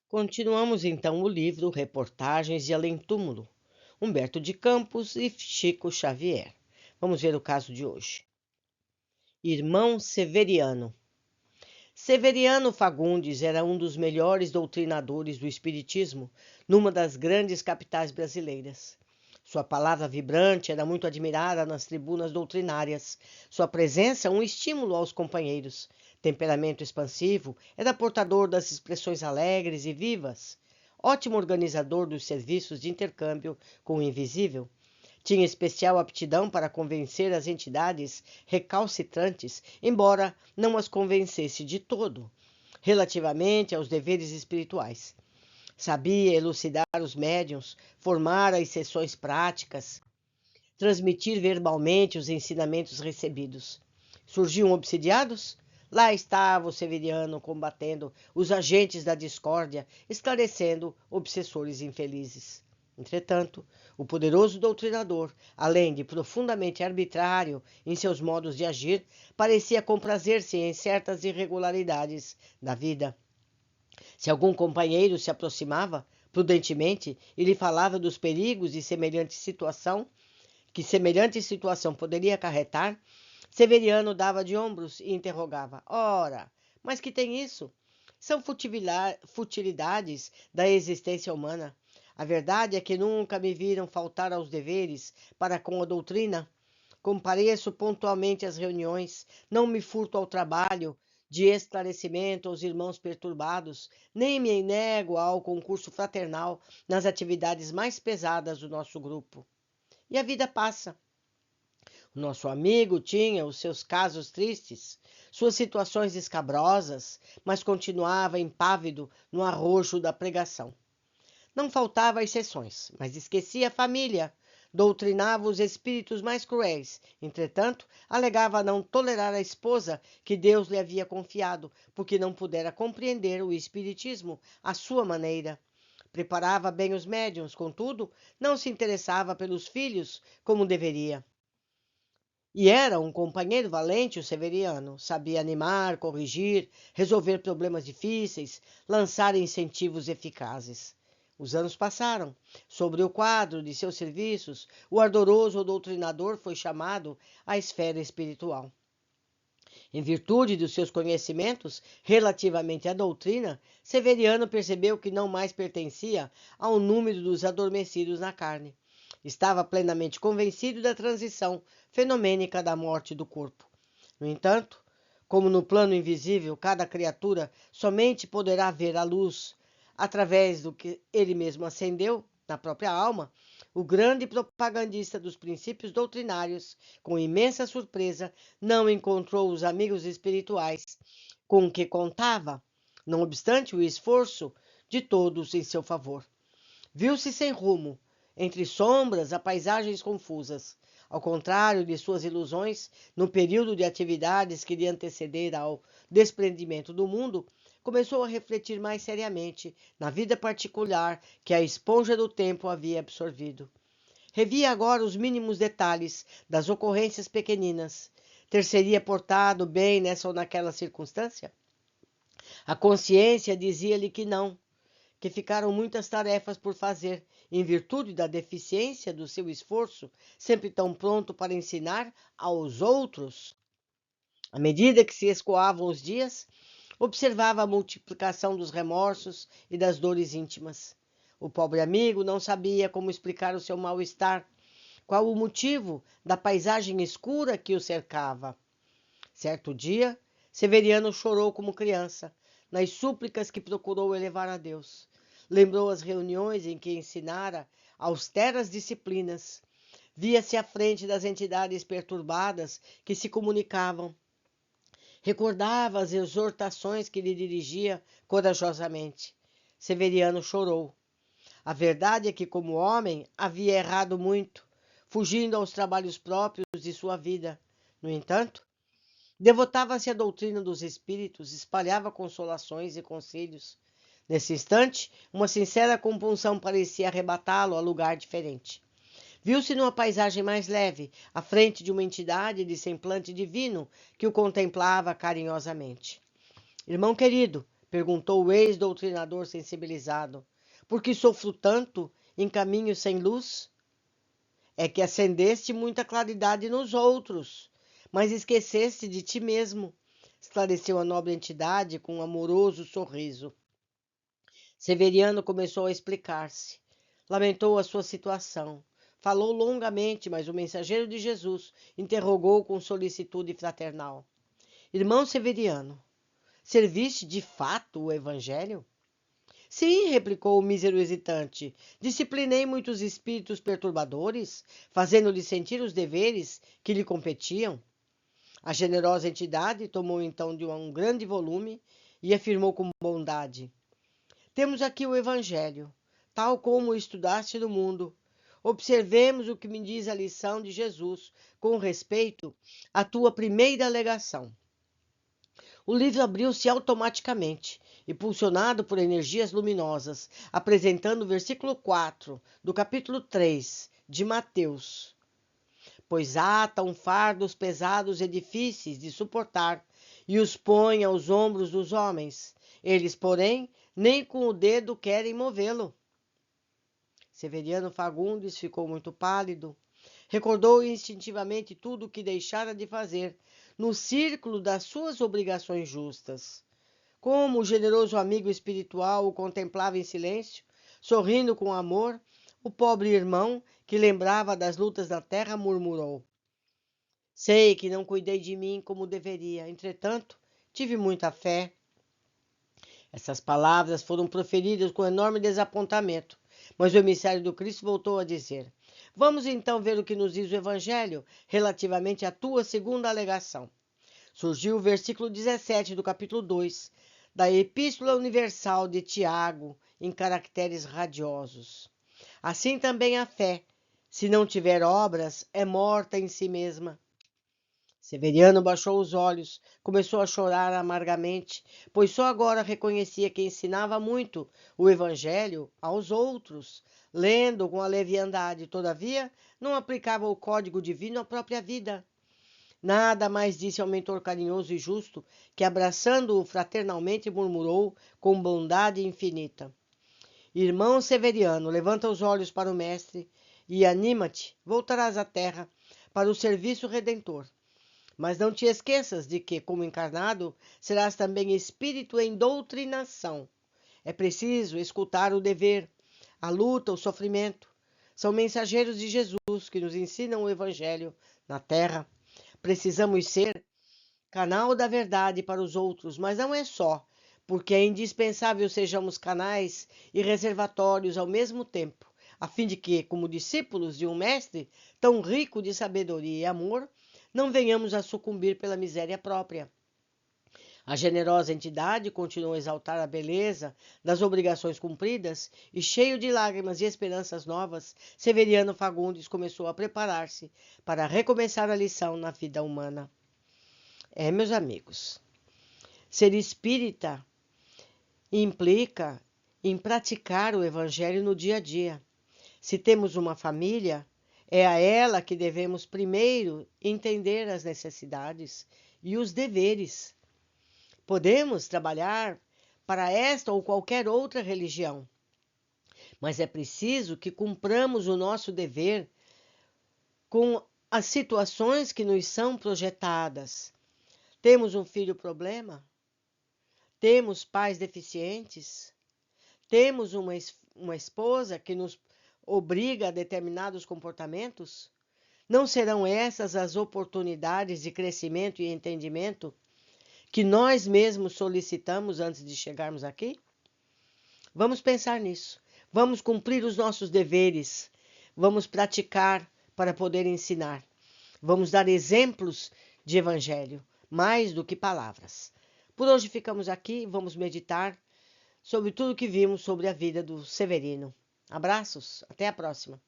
Continuamos então o livro Reportagens de Além-Túmulo, Humberto de Campos e Chico Xavier. Vamos ver o caso de hoje. Irmão Severiano. Severiano Fagundes era um dos melhores doutrinadores do Espiritismo numa das grandes capitais brasileiras. Sua palavra vibrante era muito admirada nas tribunas doutrinárias. Sua presença, um estímulo aos companheiros. Temperamento expansivo, era portador das expressões alegres e vivas. Ótimo organizador dos serviços de intercâmbio com o invisível. Tinha especial aptidão para convencer as entidades recalcitrantes, embora não as convencesse de todo, relativamente aos deveres espirituais. Sabia elucidar os médiuns, formar as sessões práticas, transmitir verbalmente os ensinamentos recebidos. Surgiam obsidiados? Lá estava o Severiano combatendo os agentes da discórdia, esclarecendo obsessores infelizes. Entretanto, o poderoso doutrinador, além de profundamente arbitrário em seus modos de agir, parecia comprazer-se em certas irregularidades da vida. Se algum companheiro se aproximava prudentemente e lhe falava dos perigos de semelhante situação poderia acarretar, Severiano dava de ombros e interrogava: Ora, mas que tem isso? São futilidades da existência humana. A verdade é que nunca me viram faltar aos deveres para com a doutrina. Compareço pontualmente às reuniões, não me furto ao trabalho de esclarecimento aos irmãos perturbados, nem me nego ao concurso fraternal nas atividades mais pesadas do nosso grupo. E a vida passa. O nosso amigo tinha os seus casos tristes, suas situações escabrosas, mas continuava impávido no arrojo da pregação. Não faltava as sessões, mas esquecia a família, doutrinava os espíritos mais cruéis. Entretanto, alegava não tolerar a esposa que Deus lhe havia confiado, porque não pudera compreender o espiritismo à sua maneira. Preparava bem os médiuns, contudo, não se interessava pelos filhos como deveria. E era um companheiro valente, o Severiano. Sabia animar, corrigir, resolver problemas difíceis, lançar incentivos eficazes. Os anos passaram. Sobre o quadro de seus serviços, o ardoroso doutrinador foi chamado à esfera espiritual. Em virtude dos seus conhecimentos relativamente à doutrina, Severiano percebeu que não mais pertencia ao número dos adormecidos na carne. Estava plenamente convencido da transição fenomênica da morte do corpo. No entanto, como no plano invisível cada criatura somente poderá ver a luz através do que ele mesmo acendeu na própria alma, o grande propagandista dos princípios doutrinários, com imensa surpresa, não encontrou os amigos espirituais com que contava, não obstante o esforço de todos em seu favor. Viu-se sem rumo, entre sombras a paisagens confusas. Ao contrário de suas ilusões, no período de atividades que lhe antecedera ao desprendimento do mundo, começou a refletir mais seriamente na vida particular que a esponja do tempo havia absorvido. Revia agora os mínimos detalhes das ocorrências pequeninas. Ter-se-ia portado bem nessa ou naquela circunstância? A consciência dizia-lhe que não, que ficaram muitas tarefas por fazer, em virtude da deficiência do seu esforço, sempre tão pronto para ensinar aos outros. À medida que se escoavam os dias, observava a multiplicação dos remorsos e das dores íntimas. O pobre amigo não sabia como explicar o seu mal-estar, qual o motivo da paisagem escura que o cercava. Certo dia, Severiano chorou como criança, nas súplicas que procurou elevar a Deus. Lembrou as reuniões em que ensinara austeras disciplinas. Via-se à frente das entidades perturbadas que se comunicavam. Recordava as exortações que lhe dirigia corajosamente. Severiano chorou. A verdade é que, como homem, havia errado muito, fugindo aos trabalhos próprios de sua vida. No entanto, devotava-se à doutrina dos espíritos, espalhava consolações e conselhos. Nesse instante, uma sincera compunção parecia arrebatá-lo a lugar diferente. Viu-se numa paisagem mais leve, à frente de uma entidade de semblante divino que o contemplava carinhosamente. Irmão querido, Perguntou o ex-doutrinador sensibilizado. Por que sofro tanto em caminhos sem luz? É que acendeste muita claridade nos outros, mas esqueceste de ti mesmo, esclareceu a nobre entidade com um amoroso sorriso. Severiano começou a explicar-se. Lamentou a sua situação. Falou longamente, mas o mensageiro de Jesus interrogou com solicitude fraternal. Irmão Severiano, serviste de fato o Evangelho? Sim, replicou o mísero hesitante. Disciplinei muitos espíritos perturbadores, fazendo-lhes sentir os deveres que lhe competiam. A generosa entidade tomou então de um grande volume e afirmou com bondade: Temos aqui o Evangelho, tal como o estudaste no mundo. Observemos o que me diz a lição de Jesus com respeito à tua primeira alegação. O livro abriu-se automaticamente, impulsionado por energias luminosas, apresentando o versículo 4 do capítulo 3 de Mateus. Pois atam fardos pesados e difíceis de suportar, e os põe aos ombros dos homens. Eles, porém, nem com o dedo querem movê-lo. Severiano Fagundes ficou muito pálido. Recordou instintivamente tudo o que deixara de fazer no círculo das suas obrigações justas. Como o generoso amigo espiritual o contemplava em silêncio, sorrindo com amor, o pobre irmão, que lembrava das lutas da terra, murmurou: Sei que não cuidei de mim como deveria, entretanto, tive muita fé. Essas palavras foram proferidas com enorme desapontamento, mas o emissário do Cristo voltou a dizer: Vamos então ver o que nos diz o Evangelho relativamente à tua segunda alegação. Surgiu o versículo 17 do capítulo 2 da Epístola Universal de Tiago, em caracteres radiosos. Assim também a fé, se não tiver obras, é morta em si mesma. Severiano baixou os olhos, começou a chorar amargamente, pois só agora reconhecia que ensinava muito o Evangelho aos outros, lendo com a leviandade, todavia, não aplicava o código divino à própria vida. Nada mais disse ao mentor carinhoso e justo, que abraçando-o fraternalmente murmurou com bondade infinita: Irmão Severiano, levanta os olhos para o Mestre e anima-te, voltarás à terra para o serviço redentor. Mas não te esqueças de que, como encarnado, serás também espírito em doutrinação. É preciso escutar o dever, a luta, o sofrimento. São mensageiros de Jesus que nos ensinam o Evangelho na terra. Precisamos ser canal da verdade para os outros, mas não é só, porque é indispensável sejamos canais e reservatórios ao mesmo tempo, a fim de que, como discípulos de um mestre tão rico de sabedoria e amor, não venhamos a sucumbir pela miséria própria. A generosa entidade continuou a exaltar a beleza das obrigações cumpridas e, cheio de lágrimas e esperanças novas, Severiano Fagundes começou a preparar-se para recomeçar a lição na vida humana. Meus amigos, ser espírita implica em praticar o evangelho no dia a dia. Se temos uma família, é a ela que devemos primeiro entender as necessidades e os deveres. Podemos trabalhar para esta ou qualquer outra religião, mas é preciso que cumpramos o nosso dever com as situações que nos são projetadas. Temos um filho problema? Temos pais deficientes? Temos uma esposa que nos obriga a determinados comportamentos? Não serão essas as oportunidades de crescimento e entendimento que nós mesmos solicitamos antes de chegarmos aqui? Vamos pensar nisso. Vamos cumprir os nossos deveres. Vamos praticar para poder ensinar. Vamos dar exemplos de evangelho, mais do que palavras. Por hoje ficamos aqui e vamos meditar sobre tudo que vimos sobre a vida do Severino. Abraços, até a próxima.